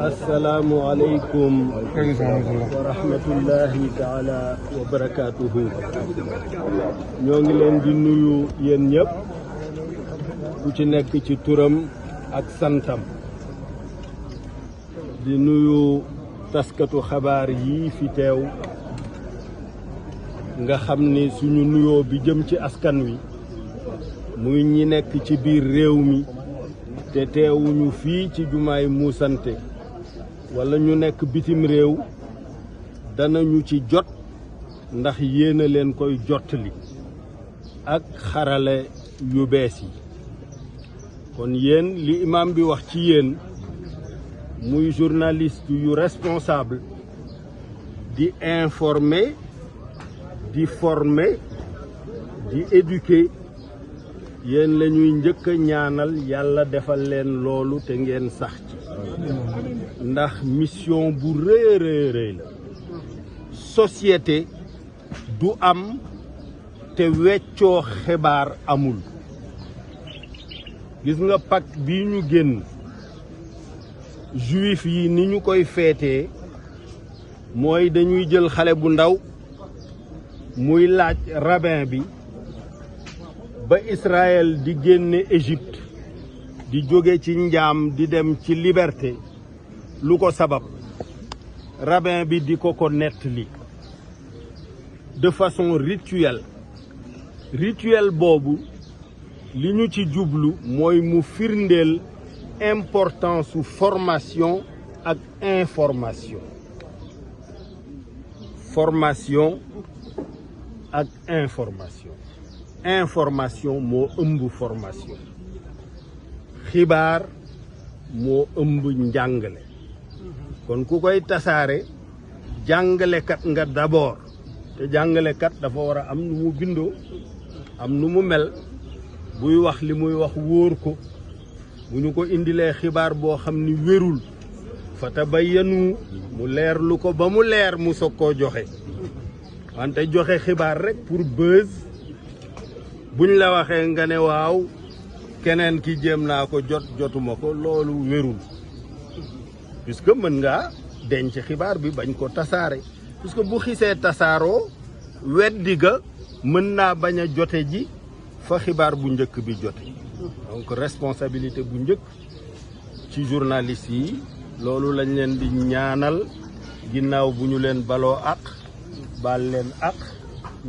assalaamu aleykum wa rahmatullahi taala wa barakaatuhu. ñoo ngi leen di nuyu yéen ñëpp ku ci nekk ci turam ak santam di nuyu taskatu xabaar yi fi teew nga xam ni suñu nuyoo bi jëm ci askan wi muy ñi nekk ci biir réew mi te teewuñu fii ci jumaay Muusante wala ñu nekk bitim réew danañu ci jot ndax yéen a leen koy jottali ak xarale yu bees yi. kon yéen li imam bi wax ci yéen muy journaliste yu responsable di informer di former di éduquer yéen la ñuy njëkk a ñaanal yàlla defal leen loolu te ngeen sax ci ndax mission bu rëy rëy la. société du am te weccoo xibaar amul. gis nga Pâques bii ñu génn juif yi ni ñu koy feetee mooy dañuy jël xale bu ndaw muy laaj rabbin bi ba Israël di génne Égypte di jóge ci njaam di dem ci liberté lu ko sabab rabbin bi di ko nettali de façon rituelle boobu li ñu ci jublu mooy mu firndeel importance su formation ak information information moo ëmb formation xibaar moo ëmb njàngale kon ku koy tasaare jàngalekat nga d'abord te jàngalekat dafa war a am nu mu bindoo am nu mu mel buy wax li muy wax wóor ko bu ñu ko indilee xibaar boo xam ni wérul fa tabayyanu mu leer lu ko ba mu leer mu soog koo joxe wante joxe xibaar rek pour buzz buñ la waxee nga ne waaw keneen ki jéem naa ko jotuma ko loolu wérul puisque mën ngaa denc xibaar bi bañ ko tasaare puisque bu xisee tasaaroo weddi ga mën naa bañ a jote ji fa xibaar bu njëkk bi jote donc responsabilité bu njëkk ci journaliste yi loolu lañ leen di ñaanal ginnaaw bu ñu leen baloo ak baal leen ak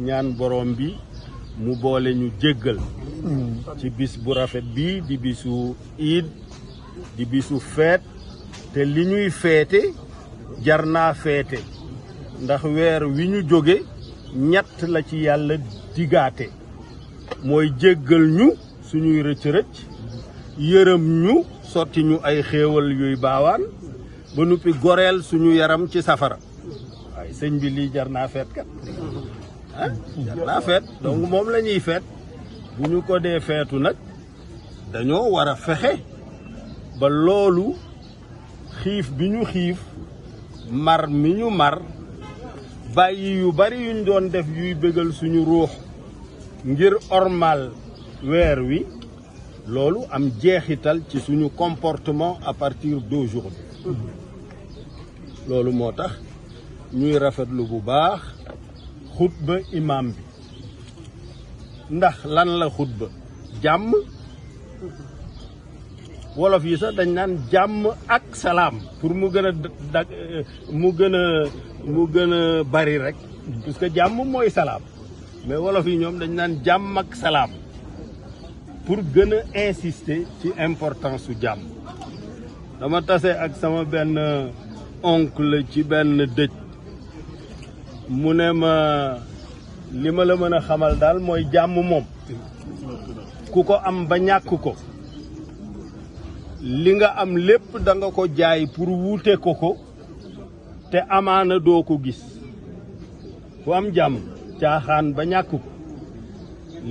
ñaan borom bi mu boole ñu jéggal ci bis bu rafet bi di bisu iid di bisu feet te li ñuy feete jar naa feete ndax weer wi ñu jóge ñett la ci yàlla digaate mooy jéggal ñu suñuy rëcc-rëcc yërëm ñu sotti ñu ay xéewal yuy baawaan ba nuppi goreel suñu yaram ci safara waaye sëñ bi lii jar naa feet kat jar naa feet donc moom la ñuy feet bu ñu ko dee feetu nag dañoo war a fexe ba loolu xiif bi ñu xiif mar mi ñu mar bàyyi yu bari yuñ doon def yuy bégal suñu ruux ngir ormal weer wi loolu am jeexital ci suñu comportement à partir d'aujourd'hui loolu moo tax ñuy rafetlu bu baax xutba imam bi ndax lan la xutba jàmm wolof yi sax dañ naan jàmm ak salaam pour mu gën a bari rek puisque jàmm mooy salaam mais wolof yi ñoom dañ naan jàmm ak salaam pour gën a insister ci importance su jàmm. dama tase ak sama benn oncle ci benn dëj mu ne ma li ma la mën a xamal daal mooy jàmm moom ku ko am ba ñàkk ko li nga am lépp da nga ko jaay pour wuute ko te amaana doo ko gis ku am jàmm caaxaan ba ñàkk ko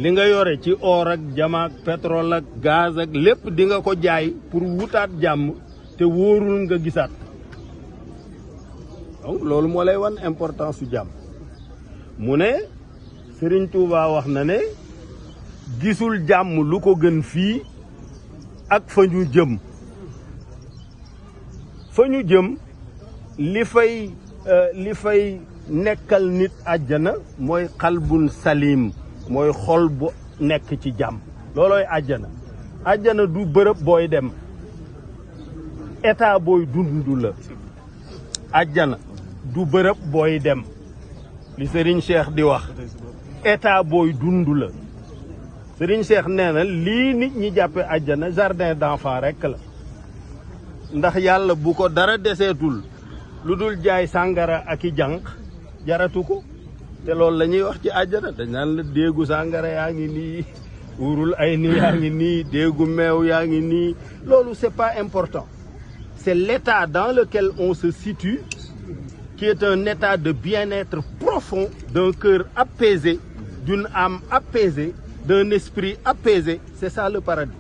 li nga yore ci or ak jama ak pétrole ak gaz ak lépp di nga ko jaay pour wutaat jàmm te wóorul nga gisaat donc loolu moo lay wan importance su jàmm mu ne Serigne Touba wax na ne gisul jàmm lu ko gën fii ak fa ñu jëm fa ñu jëm li fay nekkal nit àjjana mooy xalbun salim mooy xol bu nekk ci jàmm loolooy àjjana. àjjana du bërëb booy dem état booy dund la. àjjana du bërëb booy dem li Serigne Cheikh di wax état booy dund la. Serigne Cheikh nee na lii nit ñi jàppe àjjana jardin d'enfant rekk la ndax yàlla bu ko dara deseetul lu dul jaay sàngara ak i jànq jaratu ko te loolu la ñuy wax ci àjjana dañ naan la déegu sàngara yaa ngi nii wurul ay nii yaa ngi nii déegu meew yaa ngi nii loolu c'est pas important c'est l'état dans lequel on se situe qui est un état de bien-être profond d'un cœur apaisé d'une âme apaisée d'un esprit apaisé c'est ça le paradis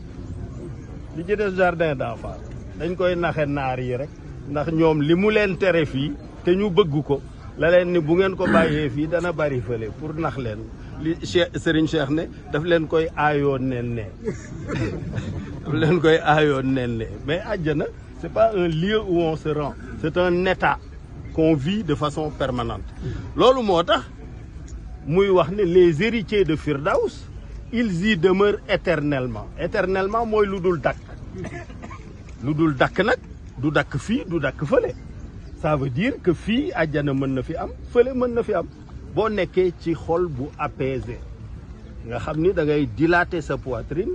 li ci des jardin d'enfants dañ koy naxe naar yi rek ndax ñoom li mu leen tere fii te ñu bëgg ko la leen ni bu ngeen ko bàyyee fii dana bari fële pour nax leen li Serigne Cheikh ne daf leen koy aayoon nen ne daf leen koy aayoon nen ne mais àjjana c'est pas un lieu où on se rend c'est un état qu'on vit de façon permanente loolu moo tax muy wax ne les héritiers de Firdaws ils y demeurent éternellement éternellement mooy lu dul dakk nag du dakk fii du dakk fële ça veut dire que fii àjjana mën na fi am fële mën na fi am boo nekkee ci xol bu apaisé nga xam ni da ngay dilater sa poitrine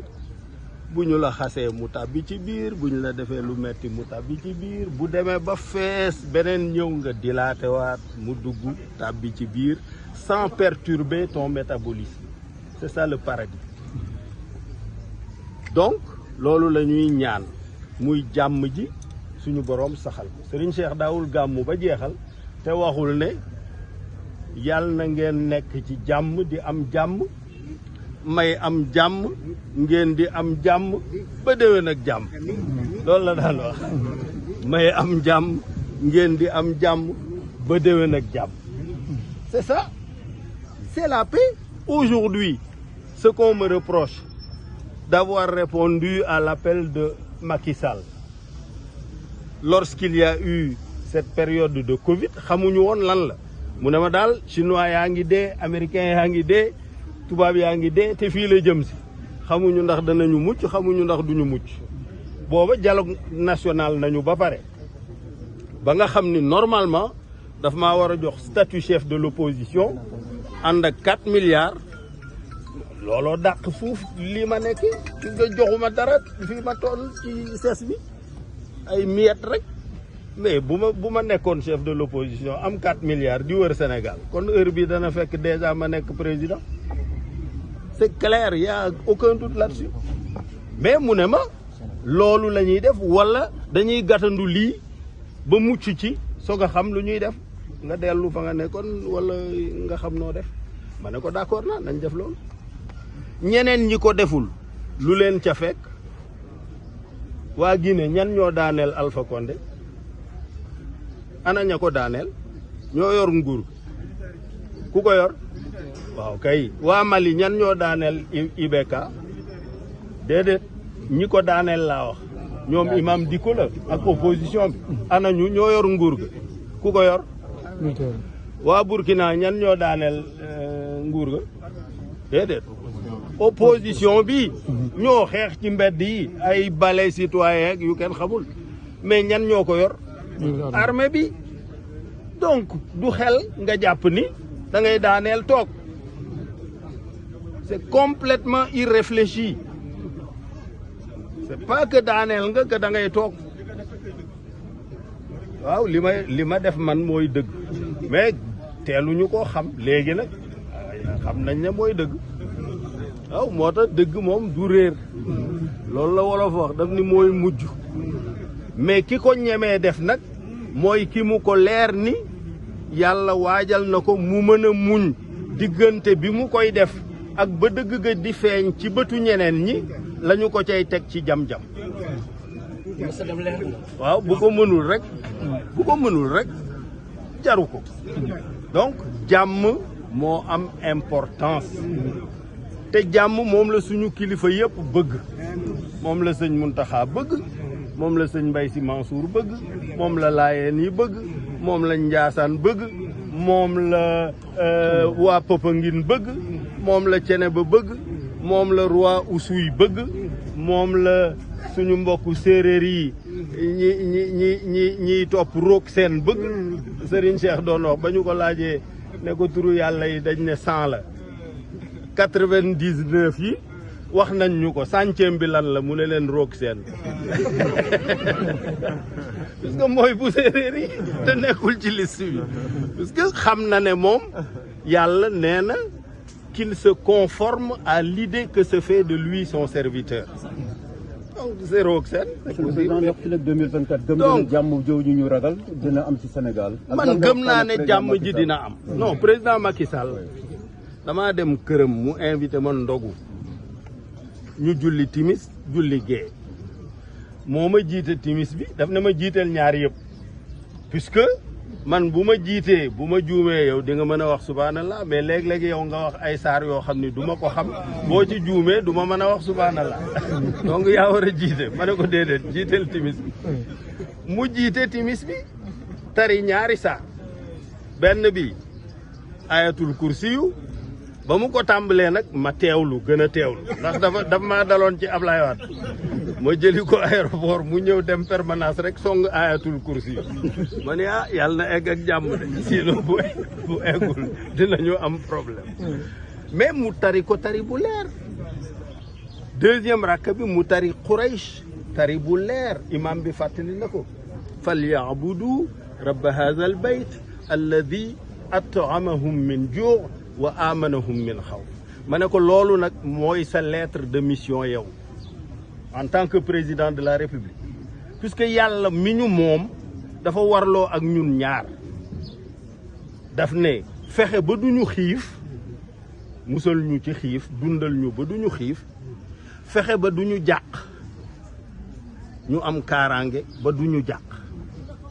bu ñu la xasee mu tàbbi ci biir bu ñu la defee lu metti mu tàbbi ci biir bu demee ba fees beneen ñëw nga dilater waat mu dugg tàbbi ci biir sans perturber ton métabolisme c'est ça le paradis donc loolu la ñuy ñaan muy jàmm ji suñu boroom saxal ko Serigne Cheikh daawul gàmmu ba jeexal te waxul ne yàlla na ngeen nekk ci jàmm di am jàmm may am jàmm ngeen di am jàmm ba déwén ak jàmm loolu la daan wax may am jàmm ngeen di am jàmm ba déwén ak jàmm c'est ça c'est la paix aujourd'hui ce qu'on me reproche d'avoir répondu à l'appel de Macky Sall lorsqu'il y a eu cette période de Covid xamuñu woon lan la mu ne ma daal chinois yaa ngi dee américains yaa ngi dee tubaab yaa ngi dee te fii la jëm si xamuñu ndax danañu mucc xamuñu ndax duñu mucc booba dialogue national nañu ba pare ba nga xam ni normalement daf maa war a jox statut chef de l'opposition ànd ak 4 milliards looloo dàq fuuf lii ma nekk nga joxuma dara fii ma toll ci ses bi ay miettes rek mais bu ma nekkoon chef de l'opposition am 4 milliards di wër Sénégal kon heure bi dana fekk déjà ma nekk président c'est clair y a aucun doute là-dessus mais mu ne ma loolu la ñuy def wala dañuy gàttandu lii ba mucc ci soog a xam lu ñuy def nga dellu fa nga nekkoon wala nga xam noo def ma ne ko d'accord na nañ def loolu ñeneen ñi ko deful lu leen ca fekk waa Guinée ñan ñoo daaneel Alpha Condé ana ña ko daaneel ñoo yor nguur ku ko yor waaw kay waa Mali ñan ñoo daaneel IBK déedéet ñi ko daaneel laa wax ñoom imam Dicko la ak opposition bi ana ñu ñoo yor nguur ga ku ko yor waa Burkina ñan ñoo daaneel nguur ga déedéet opposition bi ñoo xeex ci mbedd yi ay balais citoyen yu kenn xamul mais ñan ñoo ko yor armée bi donc du xel nga jàpp ni da ngay daaneel toog c'est complètement irréfléchi c'est pas que daaneel nga que da ngay toog waaw li ma def man mooy dëgg mais teeluñu koo xam léegi nag xam nañ ne mooy dëgg waaw moo tax dëgg moom du réer loolu la wolof wax daf ni mooy mujj mais ki ko ñemee def nag mooy ki mu ko leer ni yàlla waajal na ko mu mën a muñ diggante bi mu koy def ak ba dëgg ga di feeñ ci bëtu ñeneen ñi lañu ko cay teg ci jam-jam waaw bu ko mënul rek jaru ko donc jàmm moo am importance te jàmm moom la suñu kilifa yëpp bëgg moom la sëñ Muntaxa bëgg moom la sëñ Mbaye Sy Mansour bëgg moom la Laayeen yi bëgg moom la Njaasaan bëgg moom la waa Popenguine bëgg moom la Ceneba bëgg moom la roi Oussouye bëgg moom la suñu mbokku séeréer yi ñi topp roog seen bëgg Serigne Cheikh doon wax ba ñu ko laajee ne ko turu yàlla yi dañ ne 100 la 99 yi wax nañ ñu ko centième bi lan la mu ne leen roog seen parce que mooy bu séeréer yi te nekkul ci liste bi parce que xam na ne moom yàlla nee na qu'il se conforme à l'idée que se fait de lui son serviteur donc c'est roog seen. président fii ak 2024 gëm na jàmm jooju ñu ragal dina am ci Sénégal. man gëm naa ne jàmm ji dina am. non président Macky Sall damaa dem këram mu invité ma ndogu ñu julli timis julli gee moo ma jiite timis bi daf ne ma jiiteel ñaar yëpp puisque man bu ma jiitee bu ma juumee yow di nga mën a wax subhanallah mais léeg-léeg yow nga wax ay saar yoo xam ni du ma ko xam boo ci juumee du ma mën a wax subhanallah donc yaa war a jiite ma ne ko déedéet jiiteel timis bi mu jiite timis bi tari ñaari saar benn bi ayatul kursiyu ba mu ko tàmbalee nag ma teewlu gën a teewlu ndax dafa maa daloon ci Ablaye Wade ma jëli ko aéroport mu ñëw dem permanence rek song ayatul kursi ma ne yàlla na egg ak jàmm de sinon bu eggul dinañu am problème mais mu tari ko tari bu leer deuxième rakk bi mu tari Quraysh tari bu leer imam bi fàttali na ko falyabudu rabba hadha al bayt alladi at'amahum min ju' wa amanahum min xawf ma ne ko loolu nag mooy sa lettre de mission yow en tant que président de la République puisque yàlla mi ñu moom dafa warloo ak ñun ñaar daf ne fexe ba duñu xiif musal ñu ci xiif dundal ñu ba duñu xiif fexe ba duñu jàq ñu am kaaraange ba duñu jàq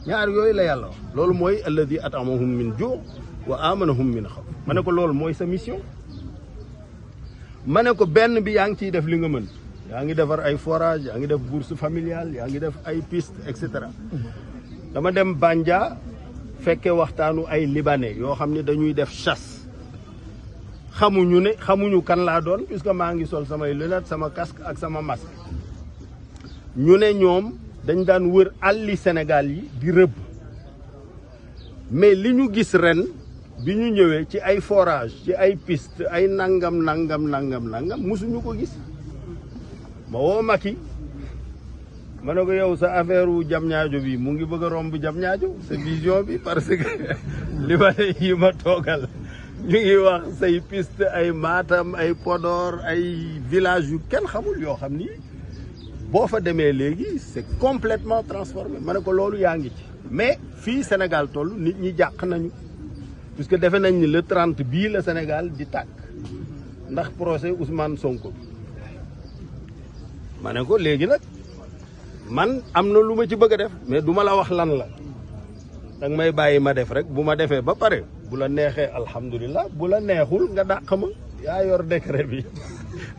ñaar yooyu la yàlla wax loolu mooy alladi at'amahum min ju' wa amanahum min xawf ma ne ko loolu mooy sa mission ma ne ko benn bi yaa ngi ciy def li nga mën yaa ngi defar ay forage yaa ngi def bourse familiale yaa ngi def ay piste et cetera dama dem Bandia fekke waxtaanu ay libanais yoo xam ne dañuy def chasse xamuñu kan laa doon puisque maa ngi sol samay lunettes sama casque ak sama masque ñu ne ñoom dañ daan wër àlli Sénégal yi di rëbb mais li ñu gis ren bi ñu ñëwee ci ay forage ci ay piste ay nangam musuñu ko gis ma woo Macky ma ne ko yow sa affaire wu Diamniadio bi mu ngi bëgg a romb Diamniadio sa vision bi parce que li ma ne yi ma toogal ñu ngi wax say piste ay Matam ay Podor ay village yu kenn xamul yoo xam ni boo fa demee léegi c'est complètement transformé ma ne ko loolu yaa ngi ci mais fii Sénégal toll nit ñi jàq nañu puisque defe nañ ni le 30 bii la Sénégal di tàkk ndax procès Ousmane Sonko ma ne ko léegi nag man am na lu ma ci bëgg a def mais du ma la wax lan la danga may bàyyi ma def rek bu ma defee ba pare bu la neexee alhamdulilah bu la neexul nga dàq ma yaa yor décret bi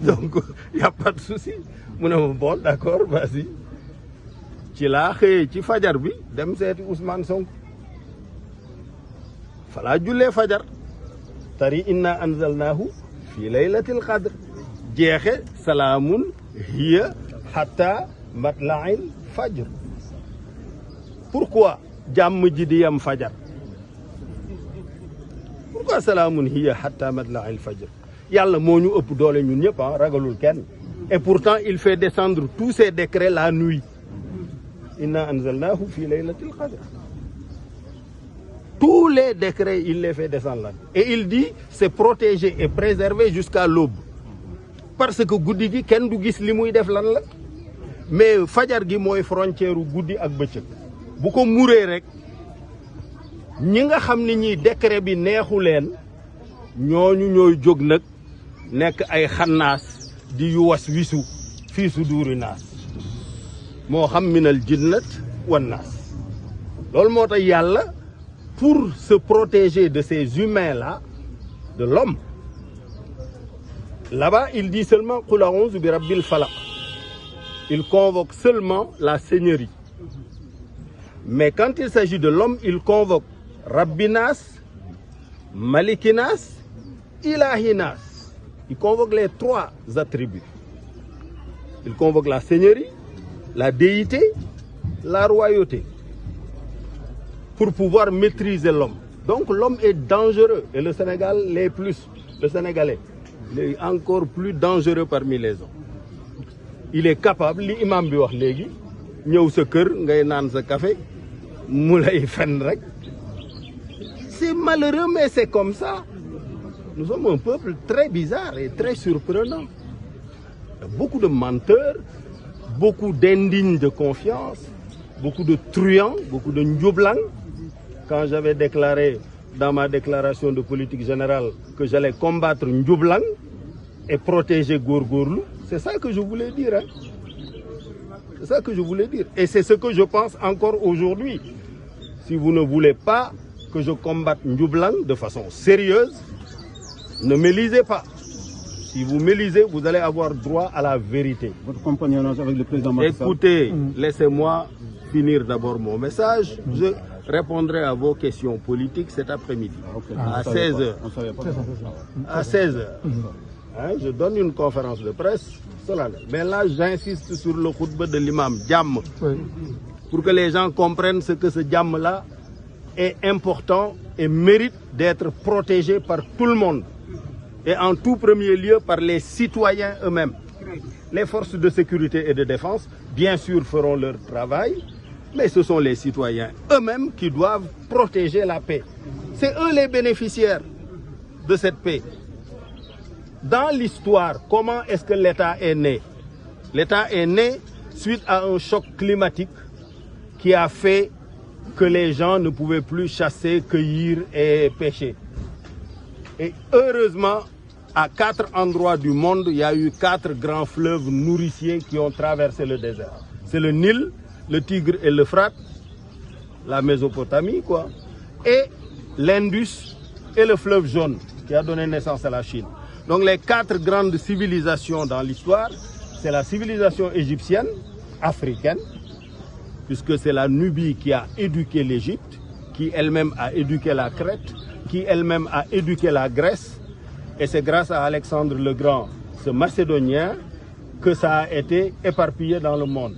donc y a pas de souci mu ne ma bon d'accord vas-y ci laa xëyee ci fajar bi dem seeti Ousmane Sonko falaa jullee fajar tari inna anzalnaahu fi laylatil qadr jeexe salaamun hiya hatta matla'il fajr pourquoi jàmm ji di yam fajar pourquoi salaamun hiya hatta matla'il fajr yàlla moo ñu ëpp doole ñun ñëpp ragalul kenn et pourtant il fait descendre tous ces décrets la nuit inna anzalnahu fi laylatil qadr tous les décrets il les fait descendre là et il dit c'est protégé et préservé jusqu'à l'aube parce que guddi gi kenn du gis li muy def lan la mais fajar gi mooy frontière u guddi ak bëccëg bu ko muree rek ñi nga xam ne ñii décret bi neexu leen ñooñu ñooy jóg nag nekk ay xannaas di yuwas wisu fii su duuri naas moo xam minal jinnat wan naas loolu moo tax yàlla pour se protéger de ces humains-là de l'homme là-bas il dit seulement qul a'udhu bi rabbil falaq il convoque seulement la seigneurie. Mais quand il s'agit de l'homme, il convoque Rabbinas, Malikinas, Ilahinas. Il convoque les 3 attributs. Il convoque la seigneurie, la déité, la royauté, pour pouvoir maîtriser l'homme. Donc l'homme est dangereux et le Sénégal l'est plus. Le Sénégalais, il est encore plus dangereux parmi les hommes. Il est capable, li imam bi wax légui, ñew sa kër ngay naan sa café, mu lay fen rek. C'est malheureux mais c'est comme ça. Nous sommes un peuple très bizarre et très surprenant. Beaucoup de menteurs, beaucoup d'indignes de confiance, beaucoup de truands, beaucoup de njublang. Quand j'avais déclaré dans ma déclaration de politique générale que j'allais combattre njublang et protéger Gorgorlou, c'est ça que je voulais dire. Hein? C'est ça que je voulais dire. Et c'est ce que je pense encore aujourd'hui. Si vous ne voulez pas que je combatte njublang de façon sérieuse, ne m'élisez pas. Si vous m'élisez, vous allez avoir droit à la vérité. Votre compagnonnage avec le président Macky Sall. Écoutez, laissez-moi finir d'abord mon message. Je répondrai à vos questions politiques cet après-midi. À 16h. À 16h. Hein, je donne une conférence de presse solennelle. Mais là, j'insiste sur le khutba de l'imam Djam. Pour que les gens comprennent ce que ce Djam-là est important et mérite d'être protégé par tout le monde. Et en tout premier lieu par les citoyens eux-mêmes. Les forces de sécurité et de défense, bien sûr, feront leur travail, mais ce sont les citoyens eux-mêmes qui doivent protéger la paix. C'est eux les bénéficiaires de cette paix. Dans l'histoire, comment est-ce que l'État est né? L'État est né suite à un choc climatique qui a fait que les gens ne pouvaient plus chasser, cueillir et pêcher. Et heureusement, à 4 endroits du monde, il y a eu 4 grands fleuves nourriciers qui ont traversé le désert. C'est le Nil, le Tigre et l'Euphrate, la Mésopotamie, quoi, et l'Indus et le fleuve jaune qui a donné naissance à la Chine. Donc les 4 grandes civilisations dans l'histoire, c'est la civilisation égyptienne, africaine, puisque c'est la Nubie qui a éduqué l'Égypte, qui elle-même a éduqué la Crète, qui elle-même a éduqué la Grèce. Et c'est grâce à Alexandre le Grand, ce Macédonien, que ça a été éparpillé dans le monde.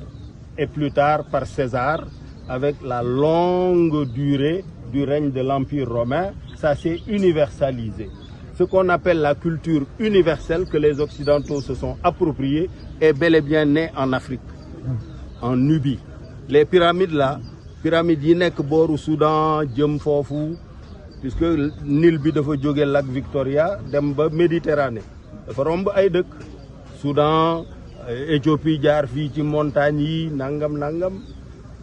Et plus tard par César, avec la longue durée du règne de l'Empire romain, ça s'est universalisé. Ce qu'on appelle la culture universelle que les Occidentaux se sont appropriés est bel et bien né en Afrique, en Nubie. Les pyramides là, pyramides yi nek boru Soudan, jëm fofu, puisque Nil bi dafa jóge lac Victoria dem ba Méditerranée. Dafa romb ay dëkk, Soudan, Éthiopie jaar fii ci montagne yi, nangam nangam.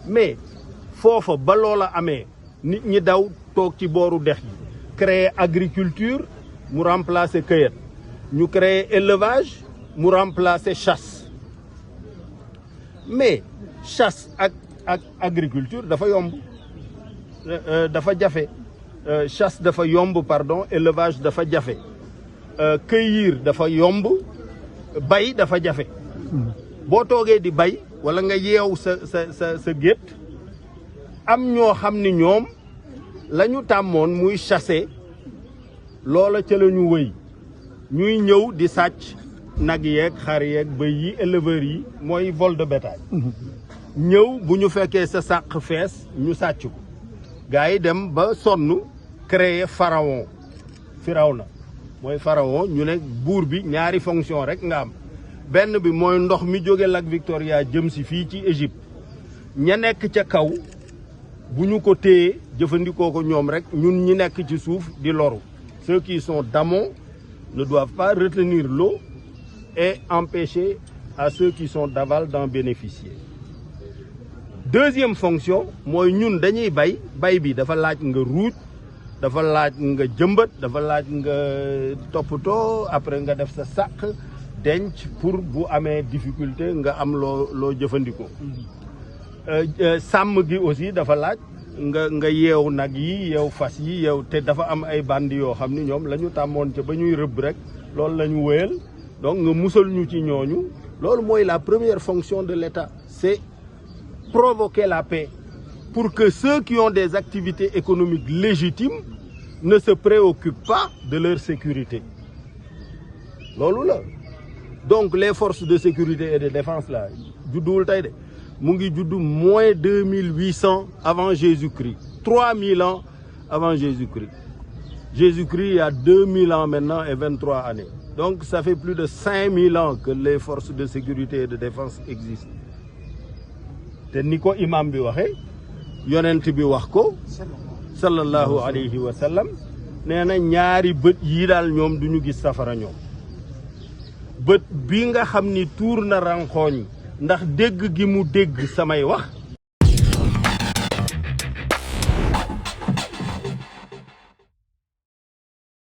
Mais foofa ba loola amee, nit ñi daw toog ci booru dex gi. Créer agriculture, mu remplacer cueillette. Ñu créer élevage, mu remplacer chasse. Mais chasse ak agriculture dafa yomb, dafa jafe. Chasse dafa yomb, pardon, élevage dafa jafe. Cueillir dafa yomb, bay dafa jafe. Boo toogee di bay wala nga yeew sa gétt, am ñoo xam ni ñoom la ñu tàmmoon muy chasser, loola ca la ñu wëy. Ñuy ñëw di sàcc nag yeeg xar yeeg bëy yi, éleveurs yi, mooy vol de bétail. Ñëw bu ñu fekkee sa sàq fees ñu sàcc ko. Gaa yi dem ba sonn créer pharaon, Firawna mooy pharaon. Ñu ne buur bi ñaari fonction rek nga am. Benn bi mooy ndox mi jóge lac Victoria jëm si fii ci Égypte, ña nekk ca kaw bu ñu ko téye jëfandikoo ko ñoom rek, ñun ñi nekk ci suuf di loru. Ceux qui sont d'amont ne doivent pas retenir l'eau et empêcher à ceux qui sont d'aval d'en bénéficier. Deuxième fonction mooy ñun dañuy bay bi dafa laaj nga ruuj, dafa laaj nga jëmbat, dafa laaj nga toppatoo, après nga def sa sàq denc pour bu amee difficulté nga am loo jëfandikoo. Sàmm gi aussi dafa laaj nga yeew nag yi, yeew fas yi, yeew te dafa am ay bandi yoo xam ni ñoom la ñu tàmmoon ca ba ñuy rëbb rek loolu la ñu wéyal. Donc nga musal ñu ci ñooñu loolu mooy la première fonction de l'État, c'est provoquer la paix pour que ceux qui ont des activités économiques légitimes ne se préoccupent pas de leur sécurité. Loolu la. Donc les forces de sécurité et de défense là, judduwul tey de mu ngi judd moins 2800 avant Jésus-Christ, 3000 ans avant Jésus-Christ. Jésus-Christ il y a 2000 ans maintenant et 23 années. Donc ça fait plus de 5000 ans que les forces de sécurité et de défense existent. Te ni ko imam bi waxee yonent bi wax ko sallallahu alayhi wa sallam nee na ñaari bët yii daal ñoom du ñu gis safara ñoom. bët bi nga xam ni tuur na ranxooñ ndax dégg gi mu dégg samay wax